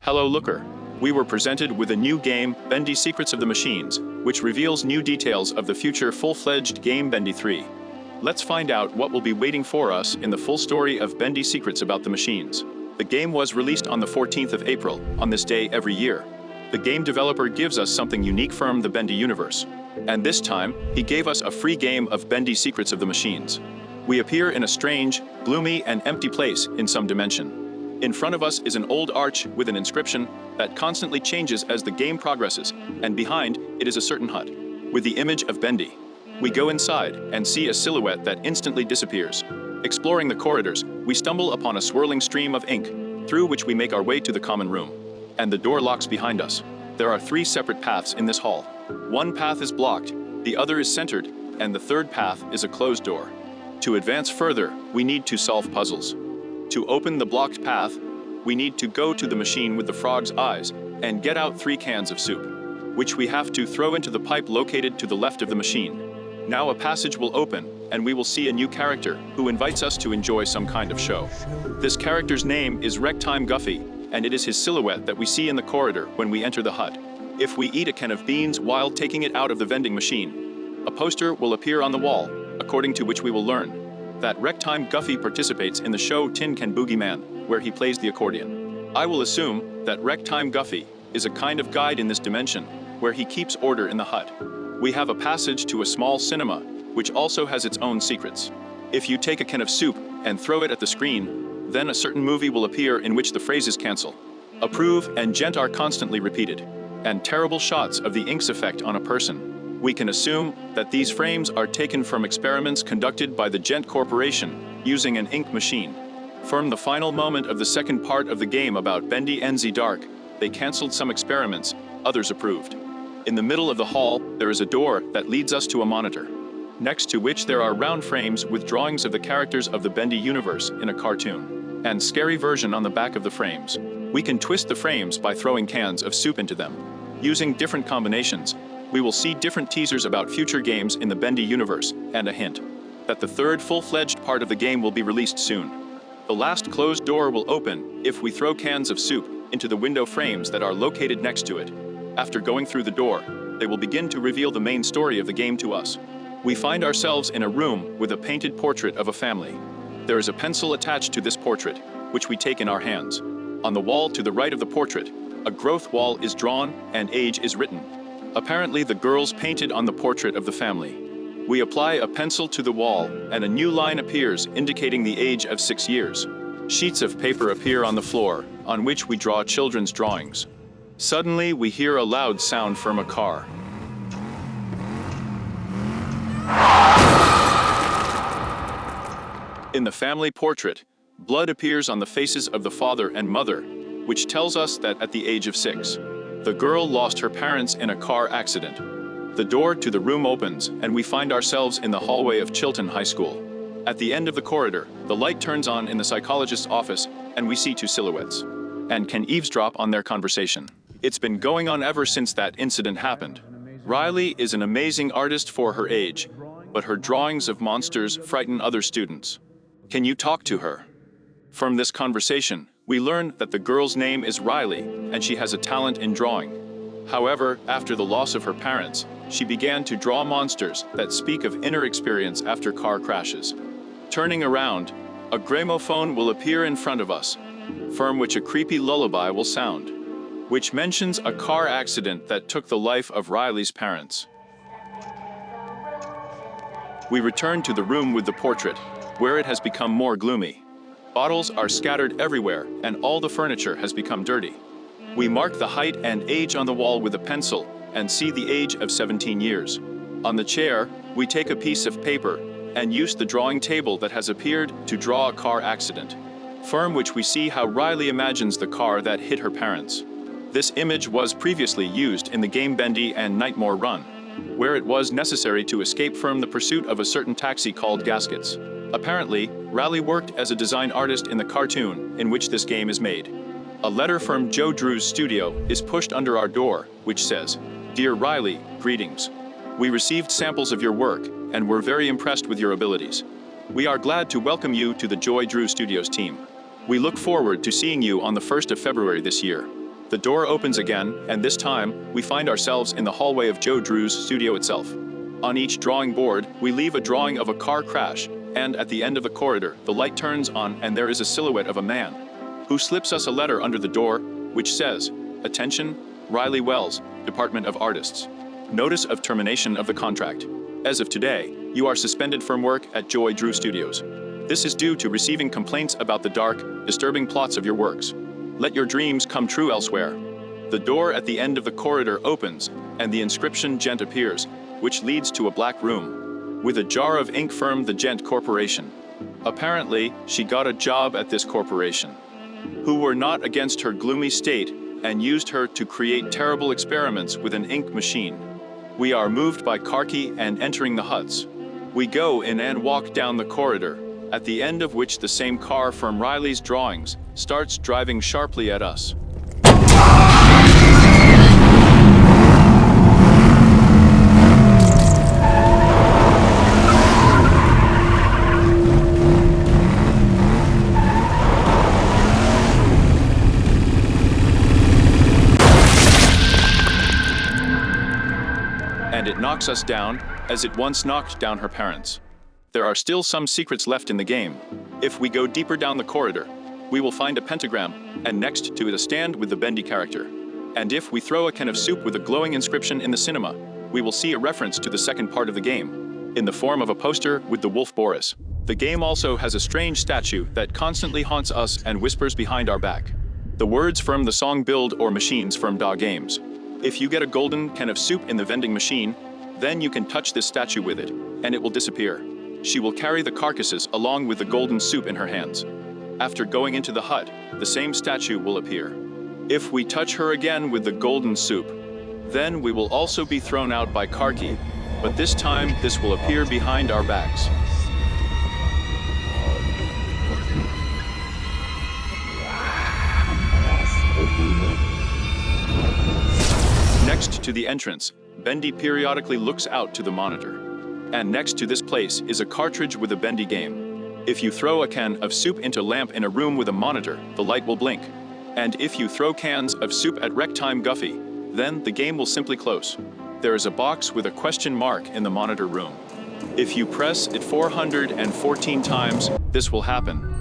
Hello Looker. We were presented with a new game, Bendy Secrets of the Machines, which reveals new details of the future full-fledged game Bendy 3. Let's find out what will be waiting for us in the full story of Bendy Secrets about the machines. The game was released on the 14th of April, on this day every year. The game developer gives us something unique from the Bendy universe. And this time, he gave us a free game of Bendy Secrets of the Machines. We appear in a strange, gloomy, and empty place in some dimension. In front of us is an old arch with an inscription that constantly changes as the game progresses, and behind it is a certain hut with the image of Bendy. We go inside and see a silhouette that instantly disappears. Exploring the corridors, we stumble upon a swirling stream of ink, through which we make our way to the common room. And the door locks behind us. There are 3 separate paths in this hall. One path is blocked, the other is centered, and the third path is a closed door. To advance further, we need to solve puzzles. To open the blocked path, we need to go to the machine with the frog's eyes and get out 3 cans of soup, which we have to throw into the pipe located to the left of the machine. Now a passage will open, and we will see a new character who invites us to enjoy some kind of show. This character's name is Rectime Guffy, and it is his silhouette that we see in the corridor when we enter the hut. If we eat a can of beans while taking it out of the vending machine, a poster will appear on the wall, according to which we will learn that Rectime Guffy participates in the show Tin Can Boogie Man, where he plays the accordion. I will assume that Rectime Guffy is a kind of guide in this dimension, where he keeps order in the hut. We have a passage to a small cinema, which also has its own secrets. If you take a can of soup and throw it at the screen, then a certain movie will appear in which the phrases cancel, approve, and gent are constantly repeated, and terrible shots of the ink's effect on a person. We can assume that these frames are taken from experiments conducted by the Gent Corporation using an ink machine. From the final moment of the second part of the game about Bendy NZ Dark, they cancelled some experiments, others approved. In the middle of the hall, there is a door that leads us to a monitor, next to which there are round frames with drawings of the characters of the Bendy universe in a cartoon, and scary version on the back of the frames. We can twist the frames by throwing cans of soup into them. Using different combinations, we will see different teasers about future games in the Bendy universe, and a hint that the third full-fledged part of the game will be released soon. The last closed door will open if we throw cans of soup into the window frames that are located next to it. After going through the door, they will begin to reveal the main story of the game to us. We find ourselves in a room with a painted portrait of a family. There is a pencil attached to this portrait, which we take in our hands. On the wall to the right of the portrait, a growth wall is drawn and age is written. Apparently the girls painted on the portrait of the family. We apply a pencil to the wall, and a new line appears indicating the age of 6 years. Sheets of paper appear on the floor, on which we draw children's drawings. Suddenly we hear a loud sound from a car. In the family portrait, blood appears on the faces of the father and mother, which tells us that at the age of 6, the girl lost her parents in a car accident. The door to the room opens, and we find ourselves in the hallway of Chilton High School. At the end of the corridor, the light turns on in the psychologist's office, and we see 2 silhouettes, and can eavesdrop on their conversation. It's been going on ever since that incident happened. Riley is an amazing artist for her age, but her drawings of monsters frighten other students. Can you talk to her? From this conversation, we learn that the girl's name is Riley, and she has a talent in drawing. However, after the loss of her parents, she began to draw monsters that speak of inner experience after car crashes. Turning around, a gramophone will appear in front of us, from which a creepy lullaby will sound, which mentions a car accident that took the life of Riley's parents. We return to the room with the portrait, where it has become more gloomy. Bottles are scattered everywhere, and all the furniture has become dirty. We mark the height and age on the wall with a pencil and see the age of 17 years. On the chair, we take a piece of paper and use the drawing table that has appeared to draw a car accident, from which we see how Riley imagines the car that hit her parents. This image was previously used in the game Bendy and Nightmare Run, where it was necessary to escape from the pursuit of a certain taxi called Gaskets. Apparently, Riley worked as a design artist in the cartoon in which this game is made. A letter from Joe Drew's studio is pushed under our door, which says, "Dear Riley, greetings. We received samples of your work, and were very impressed with your abilities. We are glad to welcome you to the Joy Drew Studios team. We look forward to seeing you on the 1st of February this year. The door opens again, and this time, we find ourselves in the hallway of Joe Drew's studio itself. On each drawing board, we leave a drawing of a car crash, and at the end of the corridor, the light turns on and there is a silhouette of a man, who slips us a letter under the door, which says, "Attention, Riley Wells, Department of Artists. Notice of termination of the contract. As of today, you are suspended from work at Joy Drew Studios. This is due to receiving complaints about the dark, disturbing plots of your works. Let your dreams come true elsewhere." The door at the end of the corridor opens, and the inscription Gent appears, which leads to a black room, with a jar of ink firm the Gent Corporation. Apparently, she got a job at this corporation, who were not against her gloomy state and used her to create terrible experiments with an ink machine. We are moved by Karki and entering the huts. We go in and walk down the corridor, at the end of which the same car from Riley's drawings starts driving sharply at us. And it knocks us down, as it once knocked down her parents. There are still some secrets left in the game. If we go deeper down the corridor, we will find a pentagram, and next to it a stand with the Bendy character. And if we throw a can of soup with a glowing inscription in the cinema, we will see a reference to the second part of the game, in the form of a poster with the wolf Boris. The game also has a strange statue that constantly haunts us and whispers behind our back. The words from the song Build or Machines from Da Games. If you get a golden can of soup in the vending machine, then you can touch this statue with it, and it will disappear. She will carry the carcasses along with the golden soup in her hands. After going into the hut, the same statue will appear. If we touch her again with the golden soup, then we will also be thrown out by Karki, but this time this will appear behind our backs. Next to the entrance, Bendy periodically looks out to the monitor. And next to this place is a cartridge with a Bendy game. If you throw a can of soup into a lamp in a room with a monitor, the light will blink. And if you throw cans of soup at Rec Time Guffy, then the game will simply close. There is a box with a question mark in the monitor room. If you press it 414 times, this will happen.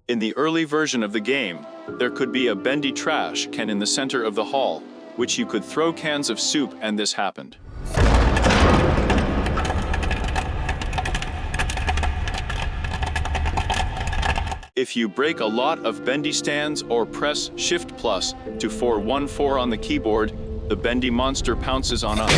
In the early version of the game, there could be a Bendy trash can in the center of the hall, which you could throw cans of soup, and this happened. If you break a lot of Bendy stands or press Shift plus to 414 on the keyboard, the Bendy monster pounces on us.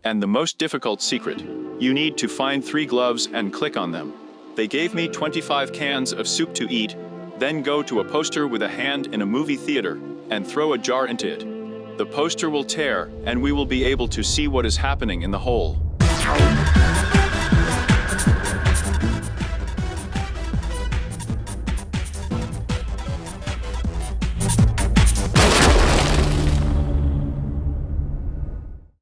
And the most difficult secret, you need to find 3 gloves and click on them. They gave me 25 cans of soup to eat, then go to a poster with a hand in a movie theater and throw a jar into it. The poster will tear and we will be able to see what is happening in the hole.